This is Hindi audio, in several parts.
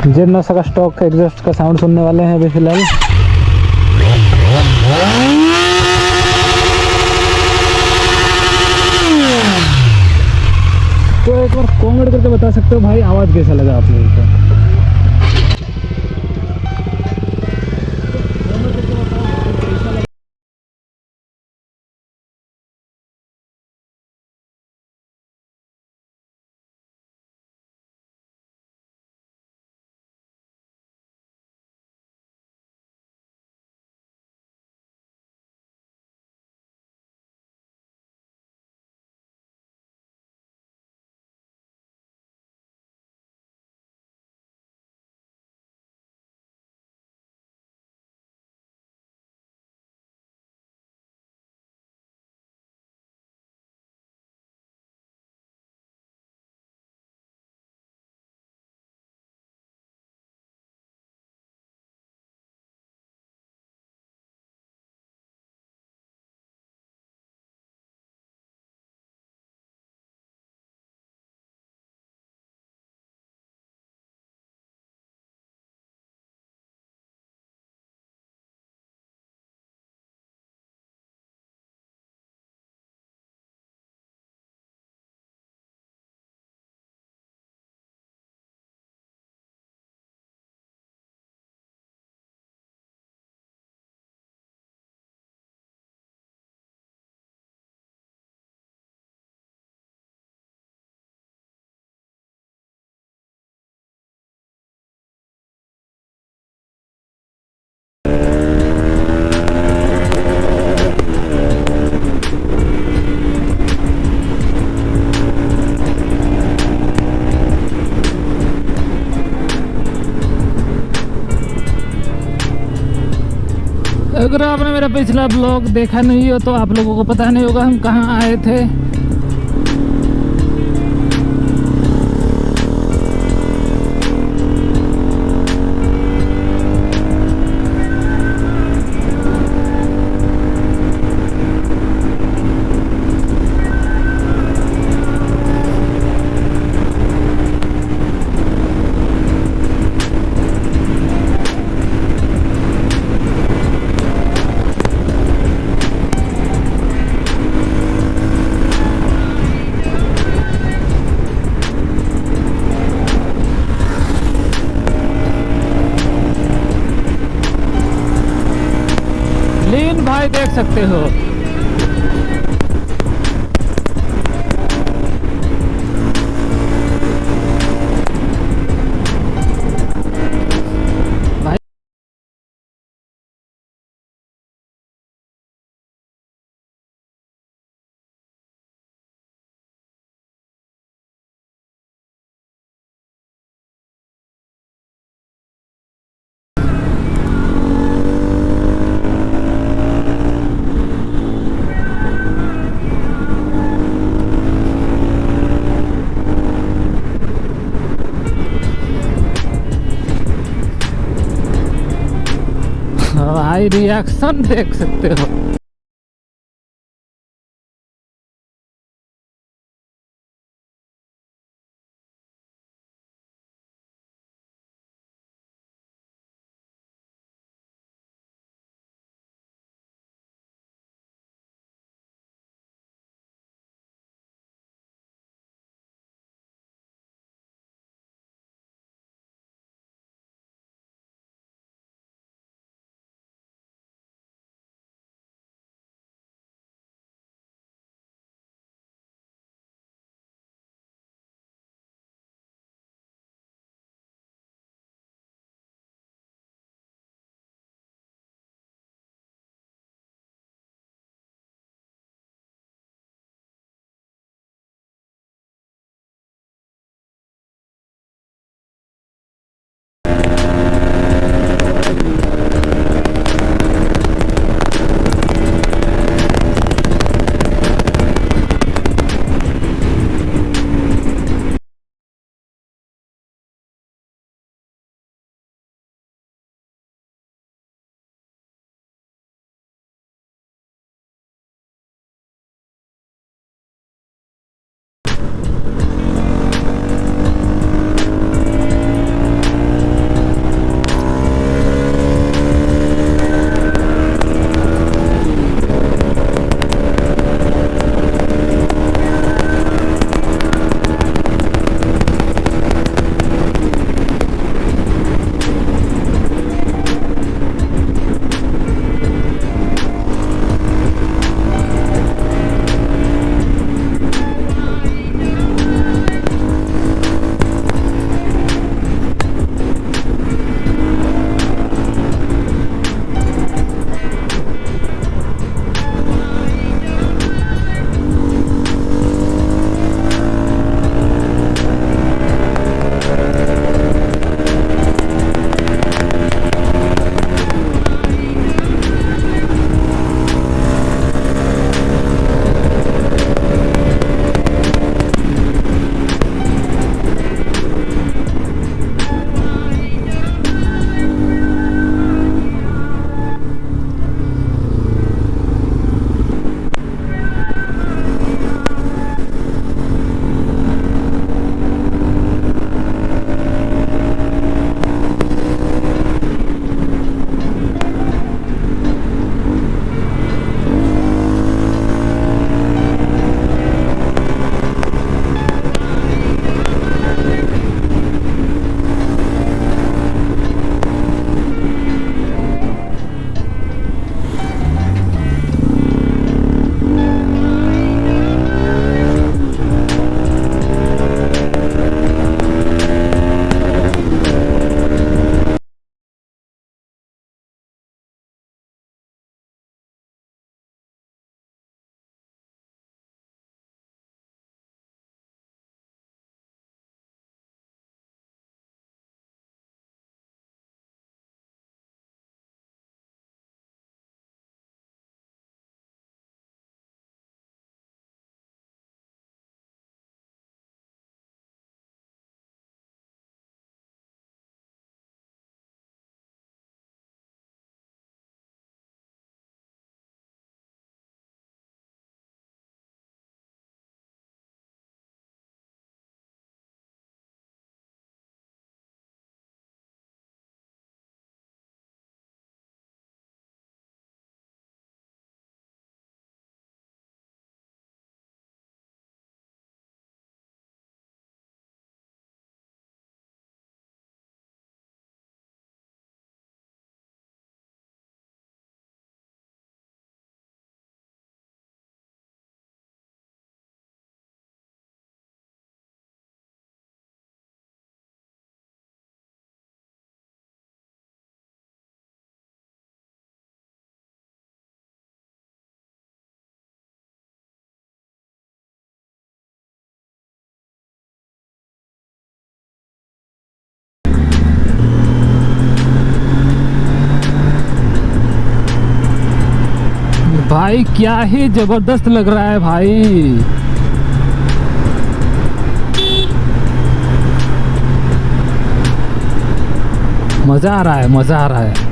जेड 900 का स्टॉक एग्जॉस्ट का साउंड सुनने वाले हैं अभी फिलहाल। तो एक बार कमेंट करके बता सकते हो भाई आवाज़ कैसा लगा आप लोगों को। अगर आपने मेरा पिछला ब्लॉग देखा नहीं हो तो आप लोगों को पता नहीं होगा हम कहाँ आए थे। लीन भाई देख सकते हो। भाई रिएक्शन देख सकते हो। भाई क्या ही जबरदस्त लग रहा है भाई। मजा आ रहा है, मजा आ रहा है।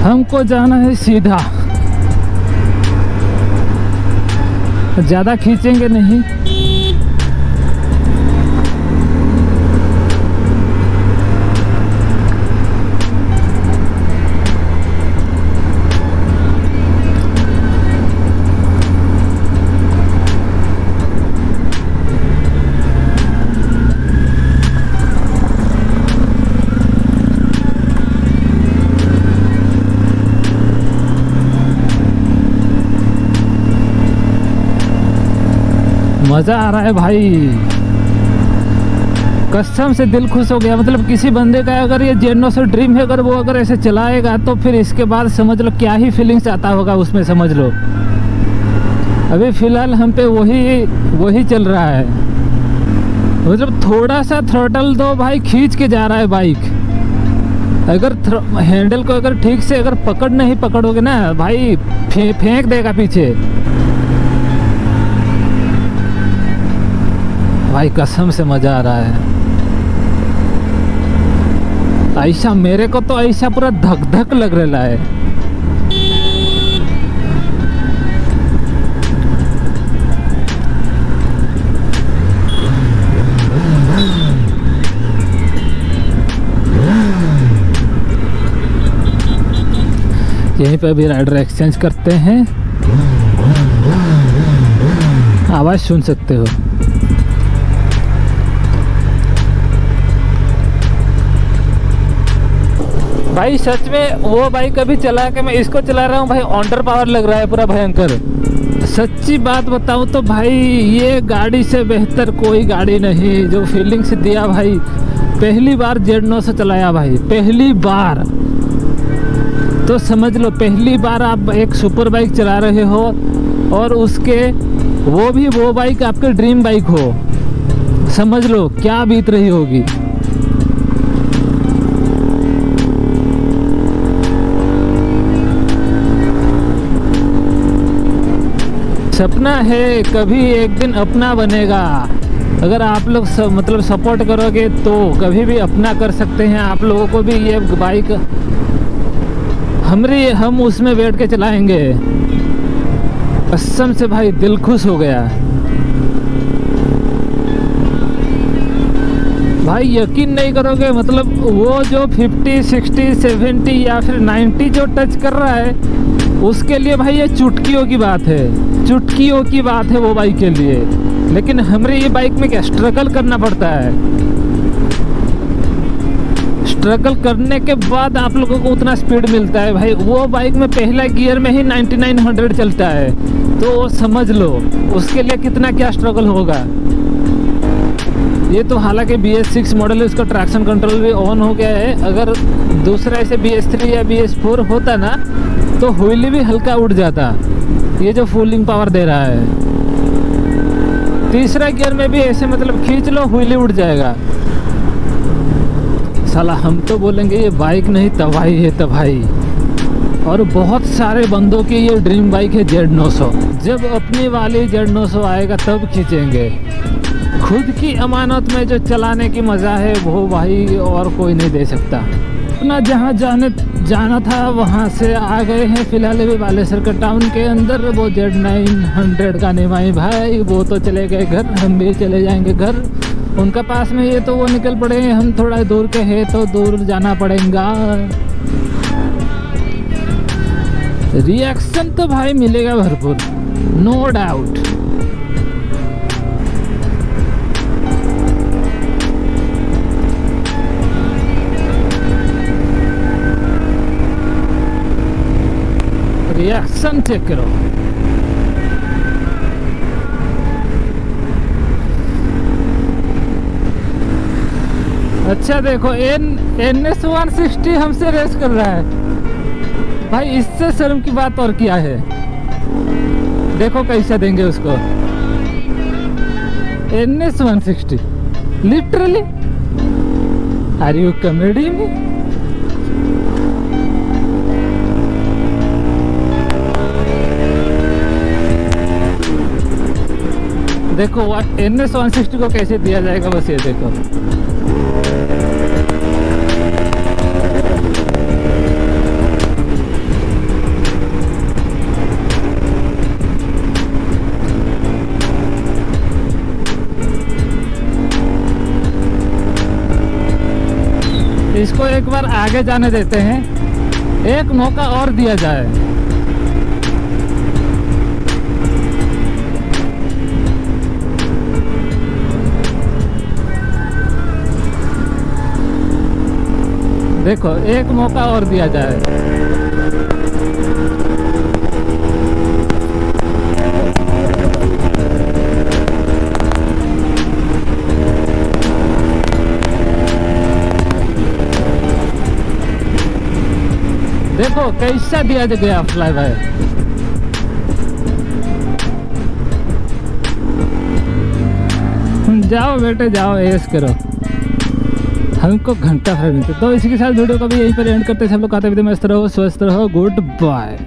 हमको जाना है सीधा, ज्यादा खींचेंगे नहीं। मजा आ रहा है भाई, कसम से दिल खुश हो गया। मतलब किसी बंदे का अगर ये जेड900 ड्रीम है, अगर वो अगर ऐसे चलाएगा तो फिर इसके बाद समझ लो क्या ही फीलिंग्स आता होगा उसमें, समझ लो। अभी फिलहाल हम पे वही चल रहा है। मतलब थोड़ा सा थ्रॉटल दो भाई, खींच के जा रहा है बाइक। अगर हैंडल को अगर ठीक से अगर नहीं पकड़ोगे ना भाई, फेंक देगा पीछे भाई। कसम से मजा आ रहा है। ऐसा मेरे को तो ऐसा पूरा धक धक लग रहा है। यहीं पे अभी राइडर एक्सचेंज करते हैं, आवाज सुन सकते हो। भाई सच में वो बाइक अभी चला के मैं इसको चला रहा हूँ भाई, अंडर पावर लग रहा है पूरा भयंकर। सच्ची बात बताऊँ तो भाई ये गाड़ी से बेहतर कोई गाड़ी नहीं। जो फीलिंग्स दिया भाई, पहली बार जेड900 चलाया भाई, पहली बार। तो समझ लो पहली बार आप एक सुपर बाइक चला रहे हो, और उसके वो बाइक आपके ड्रीम बाइक हो, समझ लो क्या बीत रही होगी। सपना है कभी एक दिन अपना बनेगा। अगर आप लोग मतलब सपोर्ट करोगे तो कभी भी अपना कर सकते हैं। आप लोगों को भी ये बाइक हम उसमें बैठ के चलाएंगे। कसम से भाई दिल खुश हो गया भाई, यकीन नहीं करोगे। मतलब वो जो 50, 60, 70 या फिर 90 जो टच कर रहा है, उसके लिए भाई ये चुटकियों की बात है, चुटकियों की बात है वो बाइक के लिए। लेकिन हमारे ये बाइक में क्या स्ट्रगल करना पड़ता है। स्ट्रगल करने के बाद आप लोगों को उतना स्पीड मिलता है भाई। वो बाइक में पहला गियर में ही 9900 चलता है, तो समझ लो उसके लिए कितना क्या स्ट्रगल होगा। ये तो हालांकि BS6 मॉडल है, उसका ट्रैक्शन कंट्रोल भी ऑन हो गया है। अगर दूसरा ऐसे BS3 या BS4 होता ना तो व्हील भी हल्का उड़ जाता। ये जो फुलिंग पावर दे रहा है, तीसरा गियर में भी ऐसे मतलब खींच लो व्हील उड़ जाएगा। साला हम तो बोलेंगे ये बाइक नहीं तबाही है, तबाही। और बहुत सारे बंदों की ये ड्रीम बाइक है जेड900। जब अपनी वाली जेड900 आएगा तब खींचेंगे। खुद की अमानत में जो चलाने की मज़ा है वो भाई और कोई नहीं दे सकता। अपना जहाँ जाना था वहाँ से आ गए हैं। फिलहाल अभी बालेश्वर के टाउन के अंदर। वो जेड900 का निमाई भाई वो तो चले गए घर, हम भी चले जाएंगे घर। उनका पास में ये तो वो निकल पड़े, हम थोड़ा दूर के हैं तो दूर जाना पड़ेगा। रिएक्शन तो भाई मिलेगा भरपूर, नो डाउट। रिएक्शन चेक करो। अच्छा देखो NS 160 हमसे रेस कर रहा है भाई, इससे शर्म की बात और क्या है। देखो कैसे देंगे उसको NS 160 literally, are you comedy में। देखो NS 160 को कैसे दिया जाएगा, बस ये देखो। इसको एक बार आगे जाने देते हैं, एक मौका और दिया जाए। देखो एक मौका और दिया जाए। देखो कैसा दिया गया फ्लाई बाय। जाओ बेटे जाओ, ऐश करो, हमको घंटा भर मिलता। तो इसी के साथ वीडियो को भी यहीं पर एंड करते हैं। सब लोग कहते हैं मस्त रहो, स्वस्थ रहो, गुड बाय।